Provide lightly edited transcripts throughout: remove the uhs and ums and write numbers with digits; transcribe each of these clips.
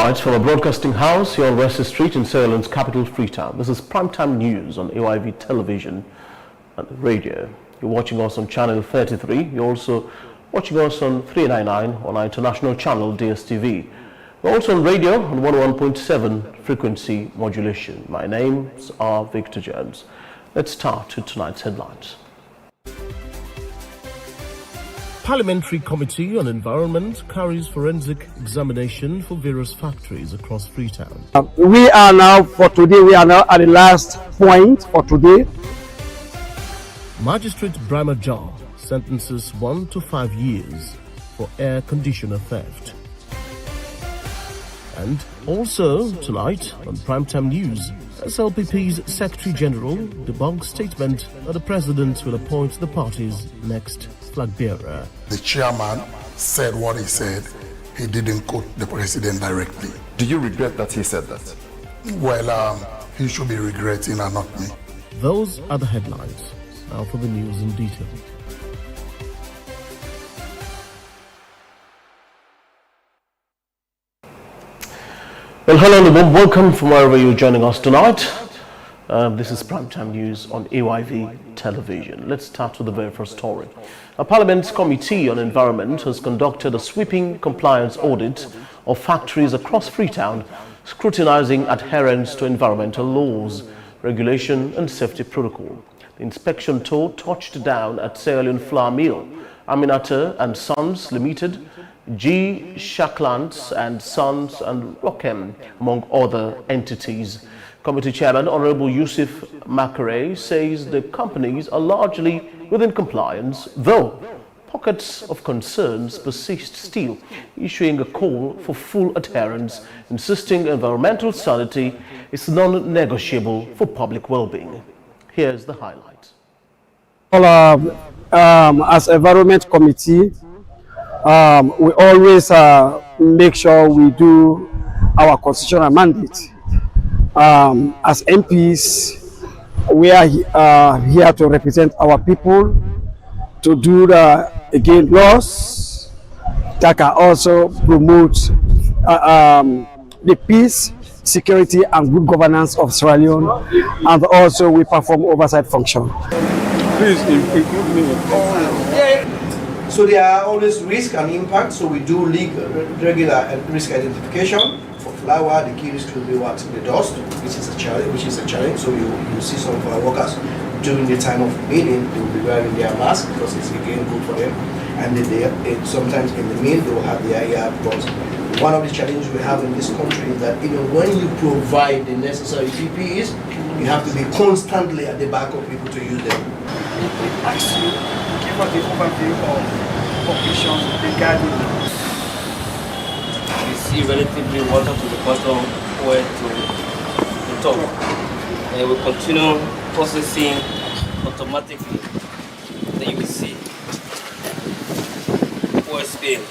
Alright, from a broadcasting house here on West Street in Sierra Leone's capital, Freetown. This is Primetime News on AYV television and radio. You're watching us on channel 33. You're also watching us on 399 on our international channel DSTV. We're also on radio on 101.7 frequency modulation. My names are Victor James. Let's start with tonight's headlines. Parliamentary Committee on Environment carries forensic examination for various factories across Freetown. We are now at the last point for today. Magistrate Brahma Jar sentences 1 to 5 years for air conditioner theft. And also tonight on Primetime News, SLPP's Secretary General debunks statement that the President will appoint the party's next flag bearer. The chairman said what he said. He didn't quote the president directly. Do you regret that he said that? Well, he should be regretting and not me. Those are the headlines. Now for the news in detail. Well, hello and welcome from wherever you're joining us tonight. This is Primetime News on AYV television. Let's start with the very first story. A Parliament's Committee on Environment has conducted a sweeping compliance audit of factories across Freetown, scrutinizing adherence to environmental laws, regulation and safety protocol. The inspection tour touched down at Sierra Leone Flour Mill, Aminata and Sons Limited, G. Shacklands and Sons and Rockham, among other entities. Committee Chairman Honorable Yusuf Makare says the companies are largely within compliance, though pockets of concerns persist still, issuing a call for full adherence, insisting environmental sanity is non-negotiable for public well-being. Here's the highlight. As Environment Committee, we always make sure we do our constitutional mandate. As MPs, we are here to represent our people, to do again laws that can also promote the peace, security and good governance of Sierra Leone, and also we perform oversight function. Please include me. So there are always risk and impact, so we do regular risk identification. For flour, the key risk will be what? The dust, which is a challenge. So you see some of our workers during the time of milling, they will be wearing their mask because it's again good for them. And then sometimes in the mill, they will have their ear plugs. One of the challenges we have in this country is that even when you provide the necessary PPEs, you have to be constantly at the back of people to use them. Actually, give us the overview of operations regarding. We see relatively water to the bottom, oil to the top. And we continue processing automatically. Then you will see oil spill.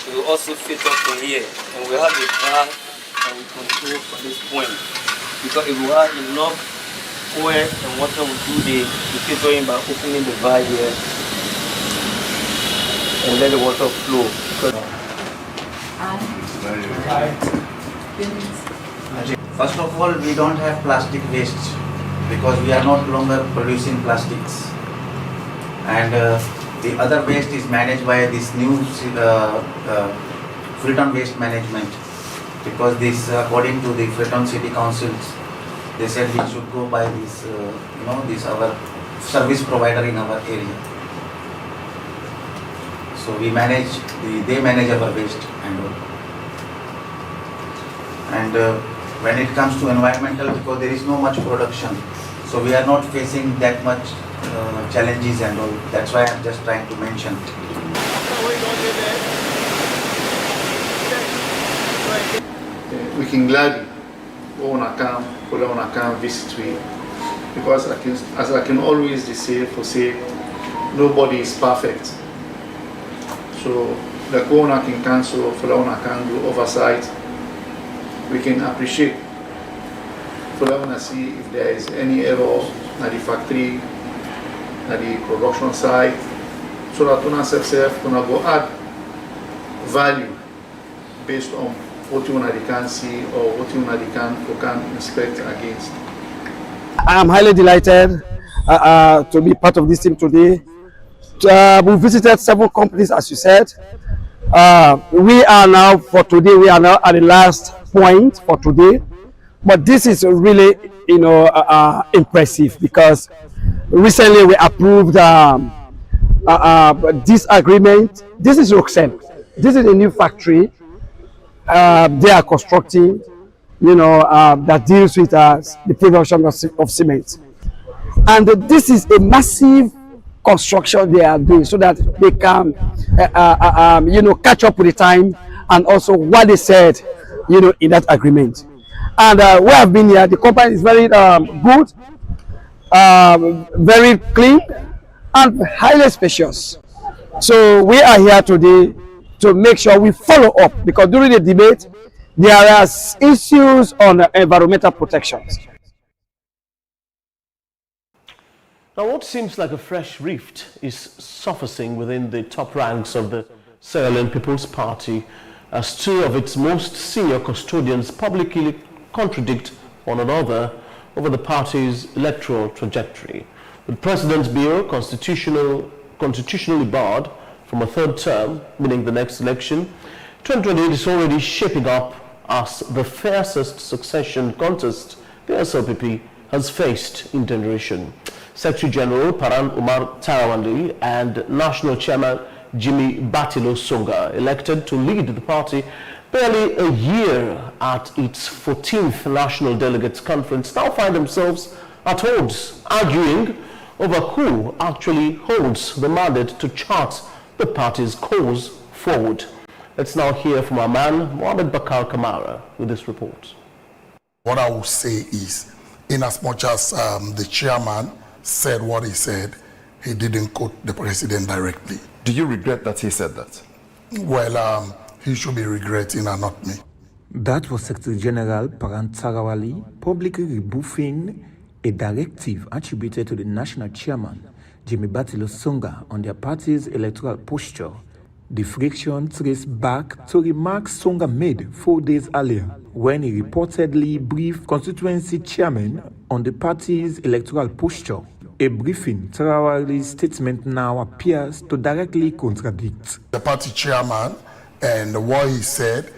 We will also filter from here, and we have a bar that we control from this point. Because if we have enough oil and water, we do the filtering by opening the bar here and let the water flow. First of all, we don't have plastic waste because we are not longer producing plastics, and the other waste is managed by this new Freetown Waste Management, because this, according to the Freetown City Councils, they said we should go by this, this our service provider in our area. So we manage, they manage our waste and all. And when it comes to environmental, because there is no much production, so we are not facing that much challenges and all. That's why I'm just trying to mention. We can gladly go on account, pull on account, visit we, because as I can always say, nobody is perfect. So the corner can cancel, Fulana can do oversight. We can appreciate, Fulana see if there is any error at the factory, at the production site, so that we can go add value based on what you can see or what you can inspect against? I am highly delighted to be part of this team today. We visited several companies, as you said. We are now at the last point for today. But this is really, impressive because recently we approved this agreement. This is Roxanne. This is a new factory they are constructing, that deals with the production of cement. And this is a massive construction they are doing so that they can, catch up with the time and also what they said, in that agreement. And we have been here. The company is very good, very clean, and highly spacious. So we are here today to make sure we follow up, because during the debate, there are issues on environmental protections. Now, what seems like a fresh rift is surfacing within the top ranks of the Sierra Leone People's Party, as two of its most senior custodians publicly contradict one another over the party's electoral trajectory. With President Bio constitutionally barred from a third term, meaning the next election, 2028 is already shaping up as the fiercest succession contest the SLPP has faced in generation. Secretary General Paran Umar Tarawandi and National Chairman Jimmy Batilo Songa, elected to lead the party barely a year at its 14th National Delegates Conference, now find themselves at odds, arguing over who actually holds the mandate to chart the party's course forward. Let's now hear from our man, Mohamed Bakar Kamara, with this report. What I will say is, in as much as the chairman said what he said, he didn't quote the president directly. Do you regret that he said that? Well, he should be regretting and not me. That was Secretary General Paran Tarawali publicly rebuffing a directive attributed to the national chairman, Jimmy Batilo Songa, on their party's electoral posture. The friction traced back to remarks Songa made 4 days earlier when he reportedly briefed constituency chairman on the party's electoral posture. A briefing Tarawali's statement now appears to directly contradict. The party chairman, and what he said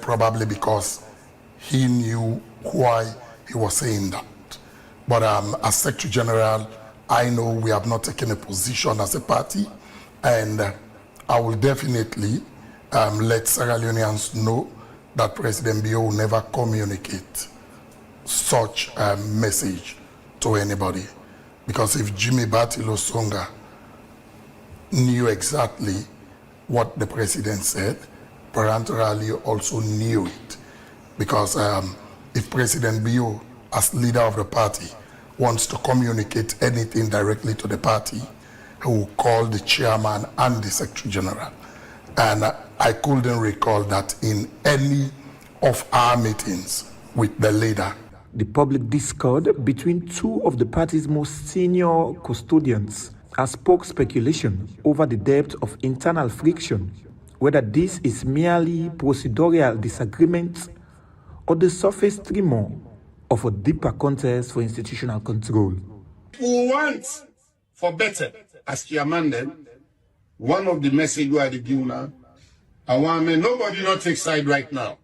probably because he knew why he was saying that. But as Secretary General, I know we have not taken a position as a party, and I will definitely let Sierra Leoneans know that President Bio will never communicate such a message to anybody. Because if Jimmy Batilo Songa knew exactly what the president said, Parantarali also knew it. Because if President Bio, as leader of the party, wants to communicate anything directly to the party, he will call the chairman and the secretary general. And I couldn't recall that in any of our meetings with the leader. The public discord between two of the party's most senior custodians has sparked speculation over the depth of internal friction, whether this is merely procedural disagreement or the surface tremor of a deeper contest for institutional control. We want for better, as chairman then, one of the message we are giving now, I want nobody not take side right now.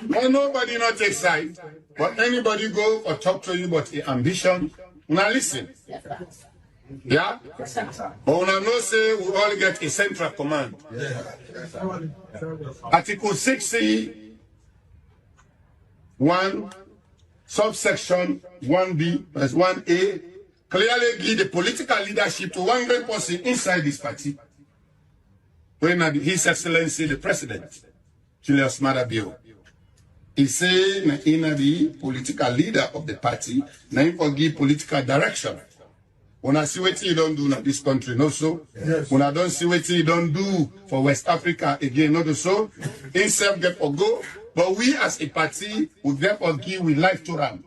Nobody not take side, but anybody go or talk to you about the ambition, now listen. Yeah? But when I know say we all get a central command. Article 60, 1, subsection 1B, verse 1A, clearly give the political leadership to one great person inside this party. When His Excellency the President, Julius Maada Bio. He say in the political leader of the party, now he give political direction. When I see what he don't do in this country, no so. Yes. When I don't see what he don't do for West Africa again, not so. Himself get or go, but we as a party will therefore give with life to them.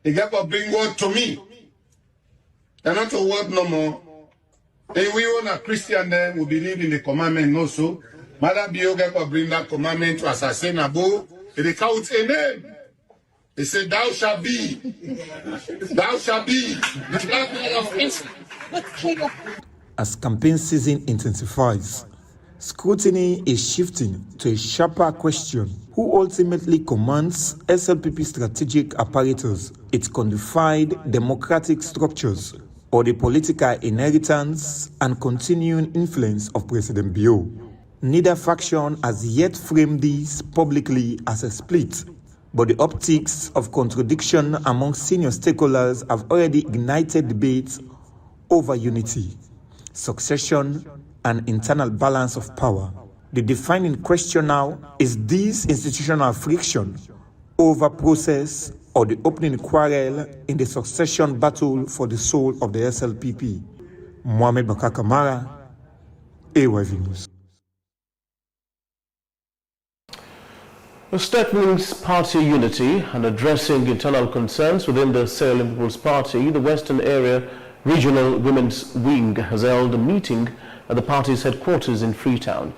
He get or bring word to me. And not a word no more. And we own a Christian there who believe in the commandment also. Mother Bioga will bring that commandment to assassin Abu. They count a name. They say, thou shalt be. Thou shalt be. As campaign season intensifies, scrutiny is shifting to a sharper question: who ultimately commands SLPP strategic apparatus, its codified democratic structures, or the political inheritance and continuing influence of President Bio? Neither faction has yet framed this publicly as a split, but the optics of contradiction among senior stakeholders have already ignited debates over unity, succession, and internal balance of power. The defining question now is this institutional friction over process or the opening quarrel in the succession battle for the soul of the SLPP. Mohamed Bakar Kamara, AYV News. Strengthening party unity and addressing internal concerns within the Sierra People's Party, the Western Area Regional Women's Wing has held a meeting at the party's headquarters in Freetown.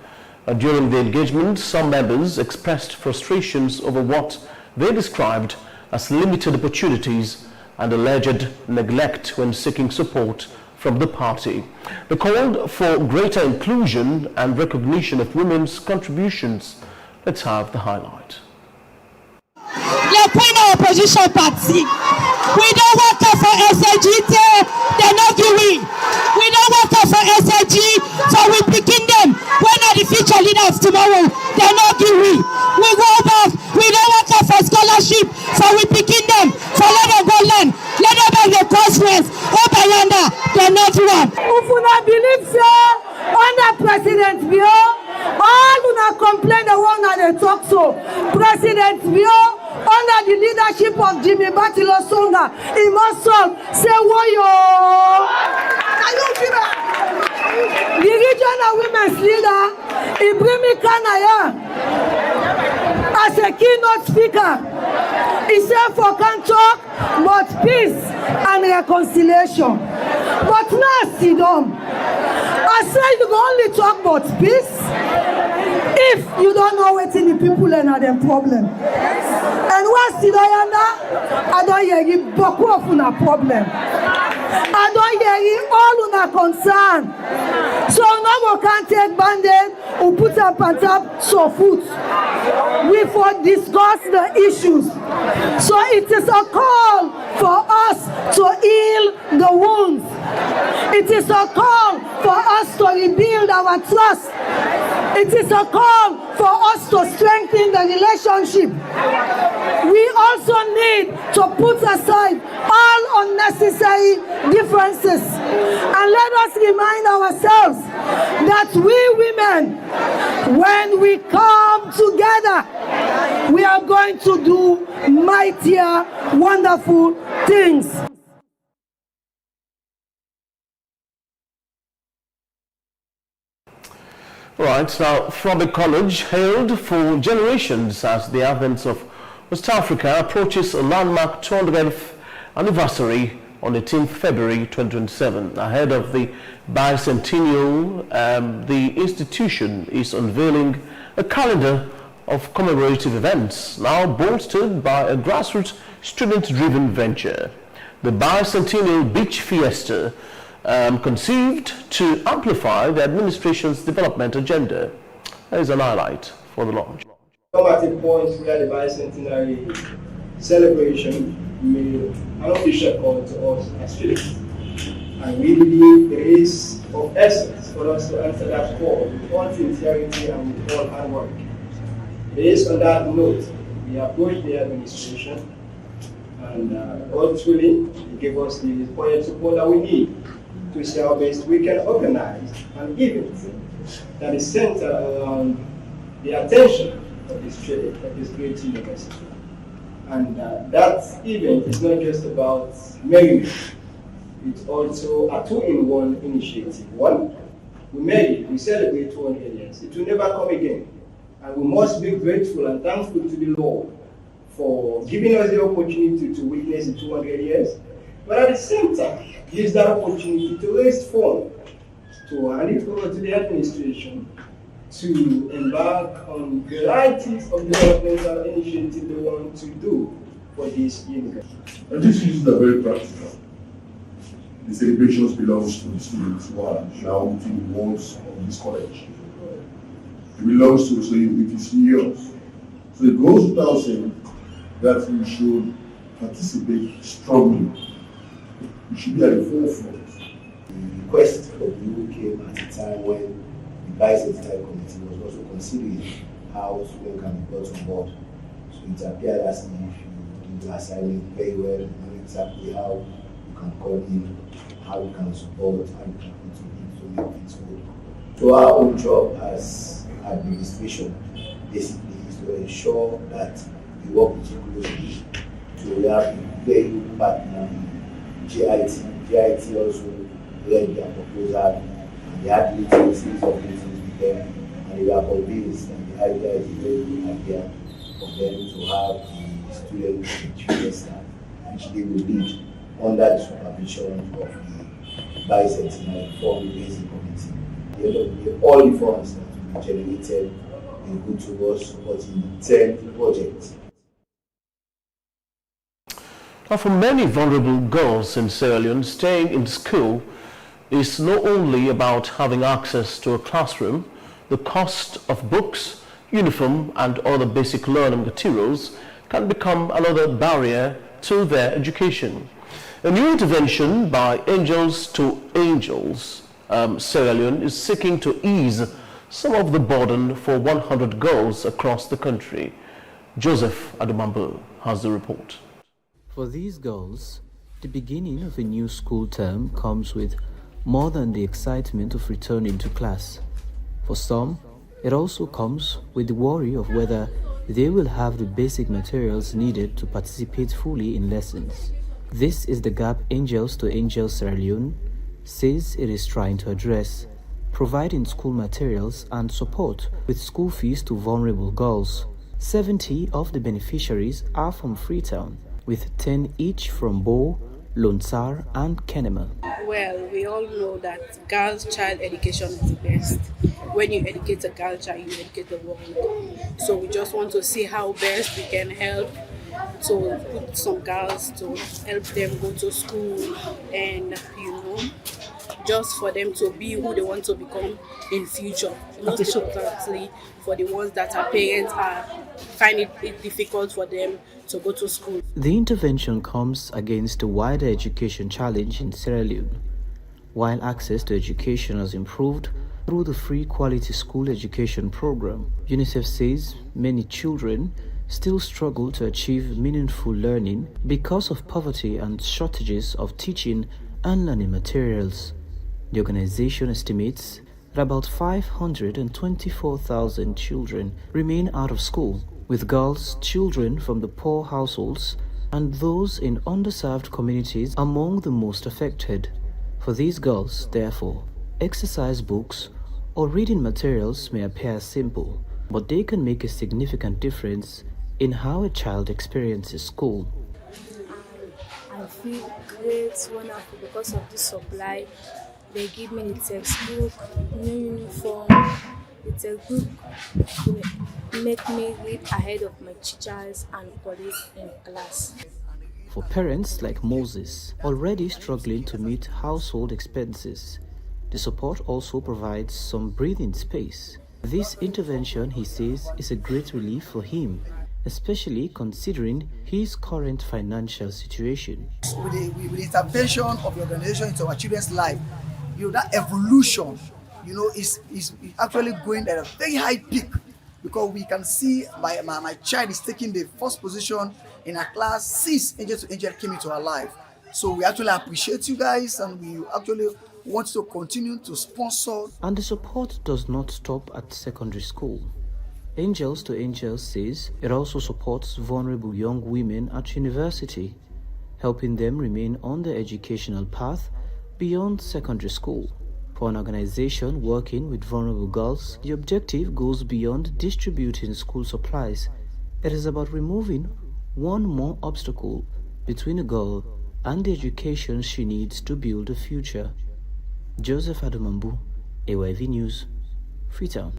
During the engagement, some members expressed frustrations over what they described as limited opportunities and alleged neglect when seeking support from the party. They called for greater inclusion and recognition of women's contributions. Let's have the highlight. Les points dans l'opposition party. We don't work for SLG, they're not doing. We don't work for SLG, so we picking them. When are the future leaders tomorrow? They're not doing. We go back. We don't work for scholarship, so we picking them. So let them go learn. Let them make the conference. Obayanda, they're not one. If you not believe so, under President Bio, all who not complain the one that they talk so. President Bio, under the leadership of Jimmy Batilo Songa, he must say, Woyo! The regional women's leader, Ibrahim Kanaya, as a keynote speaker, he said for can talk but peace and reconciliation. But now, Sidom, I said you can only talk about peace if you don't know what's in the people and their problem. And what's Sidoyanda? I don't hear you boku of una problem. I don't hear you all una concern. So no more can take band-aid or put up and tap so food. We for discuss the issues. So it is a call for us to heal the wounds. It is a call for us to rebuild our trust. It is a call for us to strengthen the relationship. We also need to put aside all unnecessary differences and let us remind ourselves that we women, when we come together, we are going to do mightier, wonderful things. Right, now from a college hailed for generations as the advent of West Africa approaches a landmark 200th anniversary on 18th February 2027. Ahead of the bicentennial, the institution is unveiling a calendar of commemorative events, now bolstered by a grassroots student-driven venture. The bicentennial beach fiesta, conceived to amplify the administration's development agenda. There is an highlight for the launch. Come at a point where the bicentenary celebration made an official call to us as students. And we believe it is of essence for us to answer that call with all sincerity and with all hard work. Based on that note, we approached the administration and ultimately they gave us the point support that we need to see how best we can organize an event that is centered around the attention of this great university. And that event is not just about merriment, it's also a two-in-one initiative. One, we marry, we celebrate 200 years. It will never come again. And we must be grateful and thankful to the Lord for giving us the opportunity to witness the 200 years. But at the same time, use that opportunity to raise funds So I need to go to the administration to embark on varieties of developmental initiatives they want to do for this university. And these issues are very practical. The celebrations belongs to the students who are now within the walls of this college. It belongs to, so it is yours. So it goes without saying that you should participate strongly. You should be at the forefront. The request from you came at a time when the bicentennial committee was also considering how students can be brought on board. So it appeared as if you did the assignment very well, you know exactly how you can come in, how you can support, how you can contribute to make things work. So our own job as administration basically is to ensure that we work with you closely. So we have a very good partner, GIT. GIT also read their proposal, and they had meetings with them, and they were convinced that the idea is a very good idea for them to have the students and junior staff, which they will lead under the supervision of the bicentennial Reform Basic Committee. At the end of the day, all the funds that will be generated will go towards supporting the 10 projects. Now, for many vulnerable girls in Sierra Leone, staying in school is not only about having access to a classroom. The cost of books, uniform and other basic learning materials can become another barrier to their education. A new intervention by Angels to Angels Sierra Leone is seeking to ease some of the burden for 100 girls across the country. Joseph Adumambu has the report. For these girls, the beginning of a new school term comes with more than the excitement of returning to class. For some, it also comes with the worry of whether they will have the basic materials needed to participate fully in lessons. This is the gap Angels to Angels Sierra Leone says it is trying to address, providing school materials and support with school fees to vulnerable girls. 70 of the beneficiaries are from Freetown, with 10 each from Bo, Lonsar and Kenema. Well, we all know that girls' child education is the best. When you educate a girl child, you educate the world. So we just want to see how best we can help to put some girls to help them go to school and, just for them to be who they want to become in future. Most importantly, for the ones that our parents find it difficult for them to go to school. The intervention comes against the wider education challenge in Sierra Leone. While access to education has improved through the free quality school education program, UNICEF says many children still struggle to achieve meaningful learning because of poverty and shortages of teaching and learning materials. The organization estimates that about 524,000 children remain out of school, with girls, children from the poor households, and those in underserved communities among the most affected. For these girls, therefore, exercise books or reading materials may appear simple, but they can make a significant difference in how a child experiences school. I feel great, wonderful because of this supply. They give me the textbook, new uniform, the textbook make me read ahead of my teachers and colleagues in class. For parents like Moses, already struggling to meet household expenses, the support also provides some breathing space. This intervention, he says, is a great relief for him, especially considering his current financial situation. With the intervention of the organization into our children's life, that evolution, is actually going at a very high peak, because we can see my child is taking the first position in a class since Angel to Angel came into our life. So we actually appreciate you guys, and we actually want to continue to sponsor. And the support does not stop at secondary school. Angels to Angels says it also supports vulnerable young women at university, helping them remain on their educational path beyond secondary school. For an organization working with vulnerable girls, the objective goes beyond distributing school supplies. It is about removing one more obstacle between a girl and the education she needs to build a future. Joseph Adumambu, AYV News, Freetown.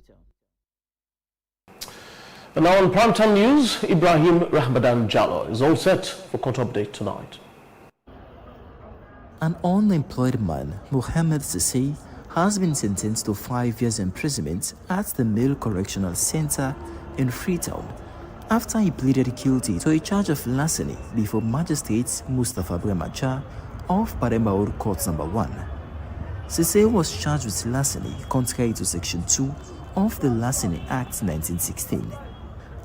And now on Primetime News, Ibrahim Rahmadan Jallo is all set for court update tonight. An unemployed man, Mohammed Sissé, has been sentenced to 5 years imprisonment at the Male Correctional Center in Freetown after he pleaded guilty to a charge of larceny before Magistrate Mustapha Bremacha of Parembaur Court No. 1. Sissé was charged with larceny contrary to Section 2 of the Larceny Act 1916.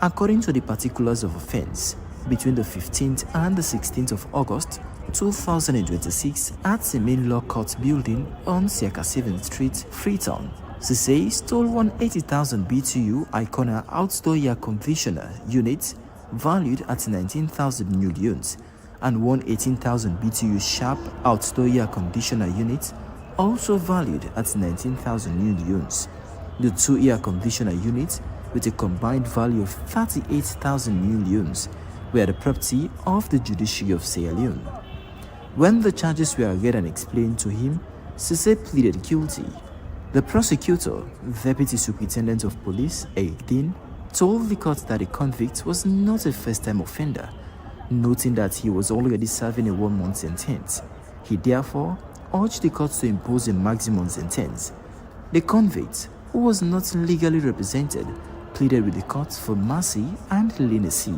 According to the particulars of offense, between the 15th and the 16th of August 2026 at the main law court building on Siaka 7th Street, Freetown, Sissé stole 180,000 BTU Icona outdoor air conditioner unit valued at 19,000 new units and 118,000 BTU Sharp outdoor air conditioner unit also valued at 19,000 new units. The two air conditioner units with a combined value of 38,000 new units were the property of the judiciary of Sierra Leone. When the charges were read and explained to him, Sissé pleaded guilty. The prosecutor, Deputy Superintendent of Police, Eric Dean, told the court that the convict was not a first-time offender, noting that he was already serving a 1-month sentence. He therefore urged the court to impose a maximum sentence. The convict, who was not legally represented, pleaded with the court for mercy and leniency.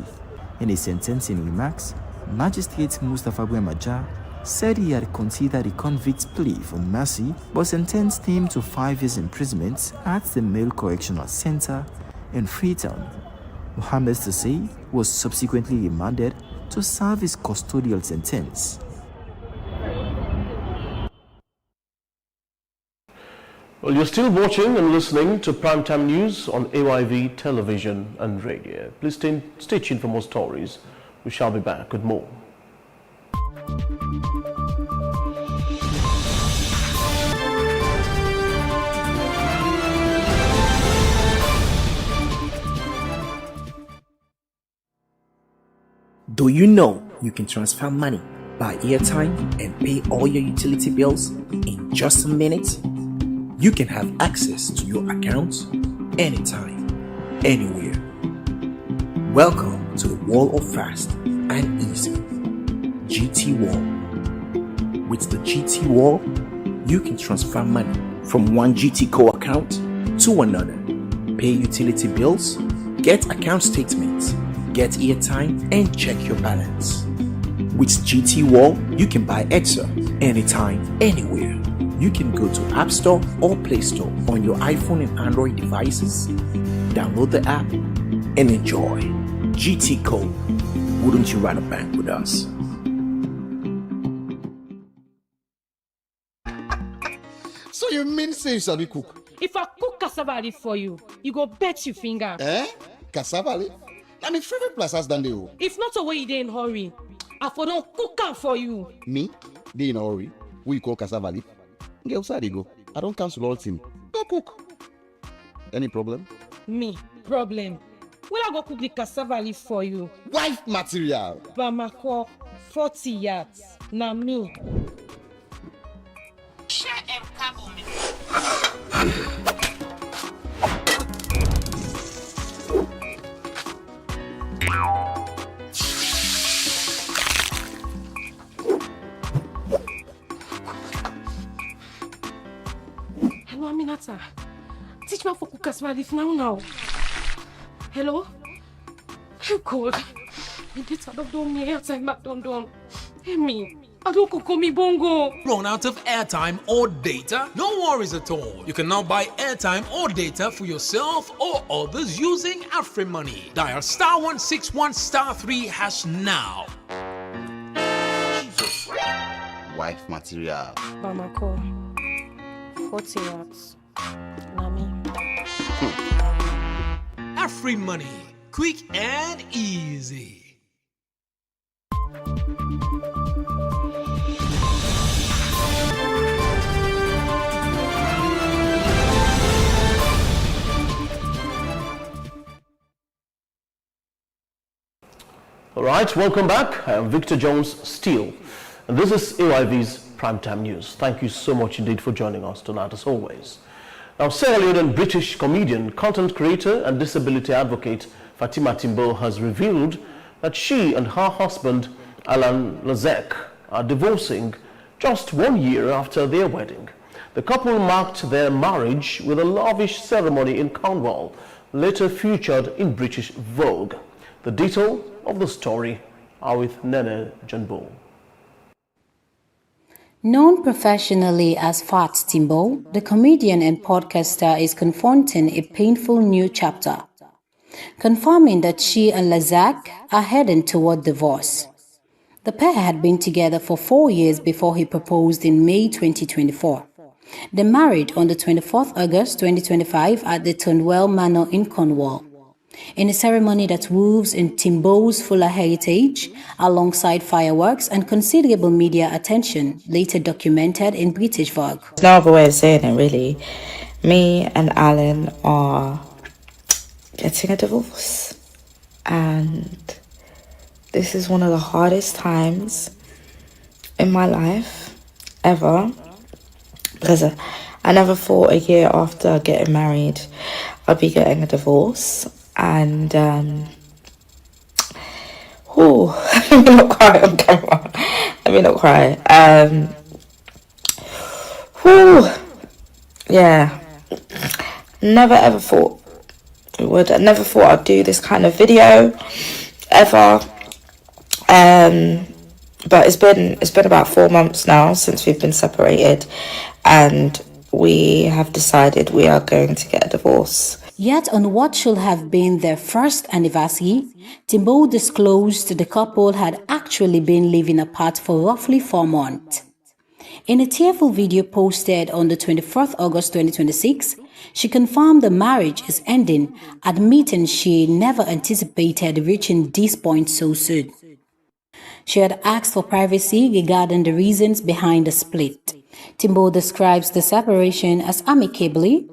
In his sentencing remarks, Magistrate Mustapha Bremacha said he had considered the convict's plea for mercy but sentenced him to 5 years imprisonment at the Male Correctional Center in Freetown. Mohammed Sissé was subsequently remanded to serve his custodial sentence. Well, you're still watching and listening to Primetime News on AYV television and radio. Please stay tuned for more stories. We shall be back with more. Do you know you can transfer money, buy airtime, and pay all your utility bills in just a minute? You can have access to your account anytime, anywhere. Welcome to the world of fast and easy. GT Wall. With the GT Wall, you can transfer money from one GT Co account to another, pay utility bills, get account statements, get airtime, and check your balance. With GT Wall, you can buy Exa anytime, anywhere. You can go to App Store or Play Store on your iPhone and Android devices, download the app, and enjoy. GT Code. Wouldn't you rather bank with us? So you mean say you sabi cook? If I cook cassava leaf for you, you go bet your finger. Eh? Cassava leaf? Na my favorite place as than dey. If not a way you dey in hurry, I for don't cook am for you. Me? Dey in a hurry? Who you call cassava leaf? Get outside you go. I don't cancel all team. Go cook. Any problem? Me? Problem. Will I go cook the cassava leaf for you? Wife material. Bamako, 40 yards. Na me. Share and carbon. Hello, Aminata. Teach me how to cook cassava leaf now. Hello? I'm cold. You did not do me airtime back don't. Hey me. I don't cook me bongo. Run out of airtime or data? No worries at all. You can now buy airtime or data for yourself or others using AfriMoney. Dial *161*3# now. Jesus. Wife material. Bamako. 40 yards. Nami. AfriMoney. Quick and easy. All right, welcome back. I am Victor Jones Steele, and this is AYV's Primetime News. Thank you so much indeed for joining us tonight, as always. Now, Sierra Leonean British comedian, content creator and disability advocate Fatima Timbo has revealed that she and her husband Alan Lazek are divorcing just 1 year after their wedding. The couple marked their marriage with a lavish ceremony in Cornwall, later featured in British Vogue. The detail of the story are with Nene Janbo. Known professionally as Fat Timbo, the comedian and podcaster is confronting a painful new chapter, confirming that she and Lazak are heading toward divorce. The pair had been together for 4 years before he proposed in May 2024. They married on the 24th August 2025 at the Tonwell Manor in Cornwall, in a ceremony that weaves in Timbo's fuller heritage alongside fireworks and considerable media attention, later documented in British Vogue. There's no other way of saying it, really. Me and Alan are getting a divorce, and this is one of the hardest times in my life ever, because I never thought a year after getting married I'd be getting a divorce. And let me not cry on camera. Let me not cry. Yeah, never ever thought it would. I never thought I'd do this kind of video ever. But it's been about 4 months now since we've been separated, and we have decided we are going to get a divorce. Yet on what should have been their first anniversary, Timbo disclosed the couple had actually been living apart for roughly 4 months. In a tearful video posted on the 24th August 2026, she confirmed the marriage is ending, admitting she never anticipated reaching this point so soon. She had asked for privacy regarding the reasons behind the split. Timbo describes the separation as amicably,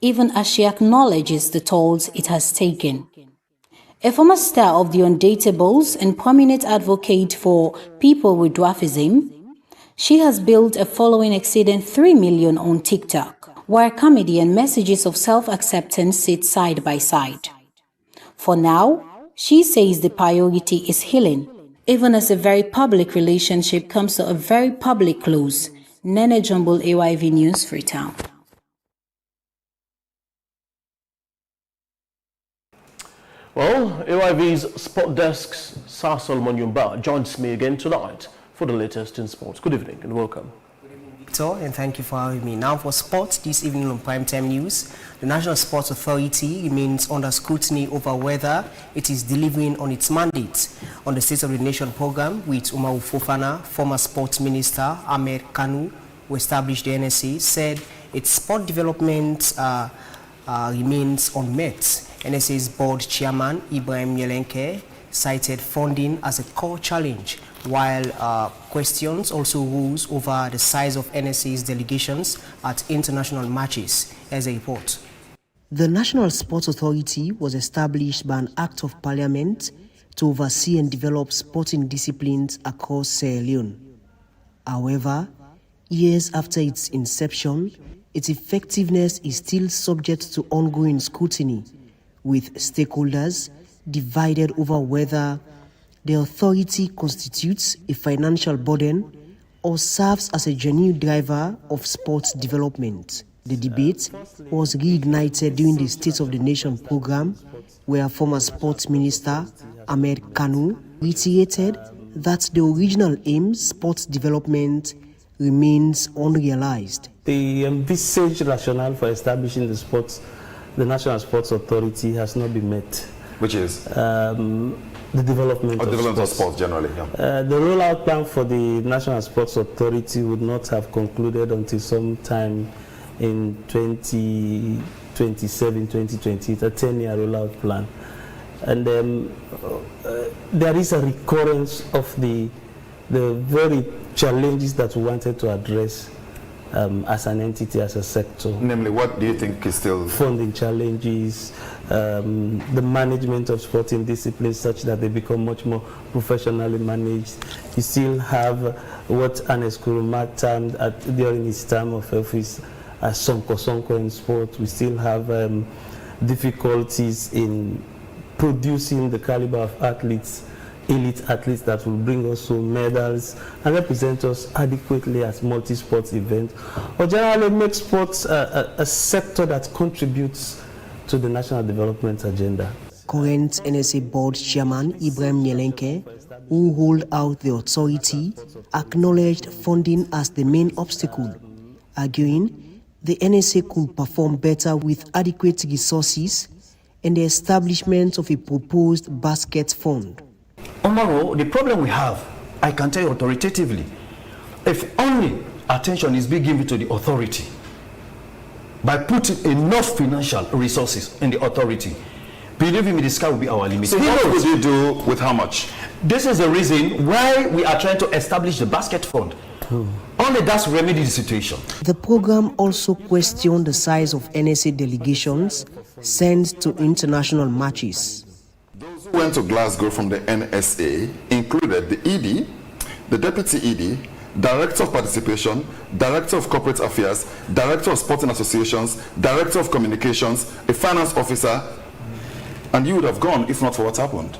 even as she acknowledges the tolls it has taken. A former star of the Undateables and prominent advocate for people with dwarfism, she has built a following exceeding 3 million on TikTok, where comedy and messages of self-acceptance sit side by side. For now, she says the priority is healing, even as a very public relationship comes to a very public close. Nene Jumble, AYV News, Freetown. Well, AYV's Sport Desk's Sasol Monyumba joins me again tonight for the latest in sports. Good evening and welcome. Victor, and thank you for having me. Now for sports, this evening on Primetime News, the National Sports Authority remains under scrutiny over whether it is delivering on its mandate on the State of the Nation program, with Umaru Fofana, former sports minister Ahmed Kanu, who established the NSA, said its sport development remains unmet. NSA's board chairman Ibrahim Yelenke cited funding as a core challenge, while questions also rose over the size of NSA's delegations at international matches. As a report. The National Sports Authority was established by an Act of Parliament to oversee and develop sporting disciplines across Sierra Leone. However, years after its inception, its effectiveness is still subject to ongoing scrutiny, with stakeholders divided over whether the authority constitutes a financial burden or serves as a genuine driver of sports development. The debate was reignited during the State of the Nation program, where former sports minister Ahmed Kanu reiterated that the original aim, sports development, remains unrealized. The envisaged rationale for establishing the National Sports Authority has not been met. Which is? The development of sports generally. Yeah. The rollout plan for the National Sports Authority would not have concluded until sometime in 2027, 2028, a 10-year rollout plan. And there is a recurrence of the very challenges that we wanted to address as an entity, as a sector. Namely, what do you think is still? Funding challenges, the management of sporting disciplines such that they become much more professionally managed. You still have what Ernest Kuruma termed during his term of office sonko in sport. We still have difficulties in producing the caliber of athletes, elite athletes that will bring us home medals and represent us adequately at multi-sports events, or generally make sports a sector that contributes to the national development agenda. Current NSA board chairman Ibrahim Nyelenke, who hold out the authority, acknowledged funding as the main obstacle, arguing the NSA could perform better with adequate resources and the establishment of a proposed basket fund. Omaro, the problem we have, I can tell you authoritatively, if only attention is being given to the authority by putting enough financial resources in the authority, believe me, the sky will be our limit. So what would you do with how much? This is the reason why we are trying to establish the basket fund. Only that's remedy the situation. The program also questioned the size of NSA delegations sent to international matches. Those who went to Glasgow from the NSA included the ED, the Deputy ED, Director of Participation, Director of Corporate Affairs, Director of Sporting Associations, Director of Communications, a Finance Officer, and you would have gone if not for what happened.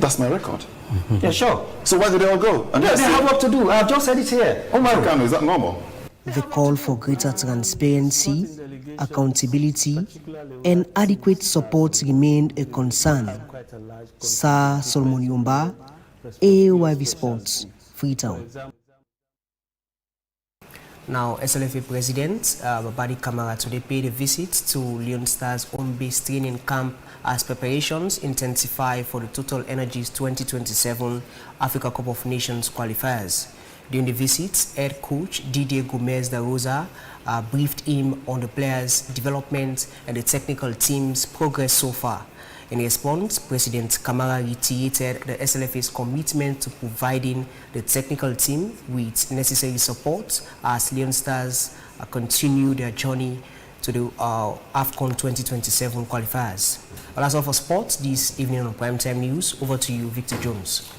That's my record. Yeah, sure. So why did they all go? And yeah, they have work to do. I've just said it here. Oh my God, is that normal? The call for greater transparency, accountability, and adequate support remained a concern. Sir Solomon Yumba, AYV Sports, Freetown. Now, SLFA President Babadi Kamara today paid a visit to Leon Stars home-based training camp as preparations intensify for the Total Energies 2027 Africa Cup of Nations qualifiers. During the visit, head coach Didier Gomez da Rosa briefed him on the players' development and the technical team's progress so far. In response, President Kamara reiterated the SLFA's commitment to providing the technical team with necessary support as Leon Stars continue their journey to the AFCON 2027 qualifiers. Well, that's all for sports this evening on Primetime News. Over to you, Victor Jones.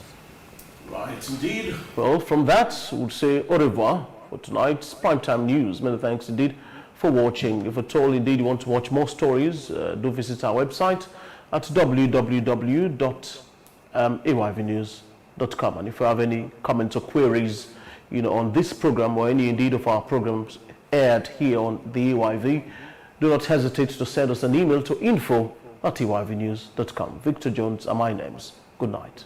Right, indeed. Well, from that, we would say au revoir for tonight's Primetime News. Many thanks indeed for watching. If at all indeed you want to watch more stories, do visit our website at www.ayvnews.com. And if you have any comments or queries, on this program or any indeed of our programs aired here on the AYV, do not hesitate to send us an email to info@ayvnews.com. Victor Jones are my names. Good night.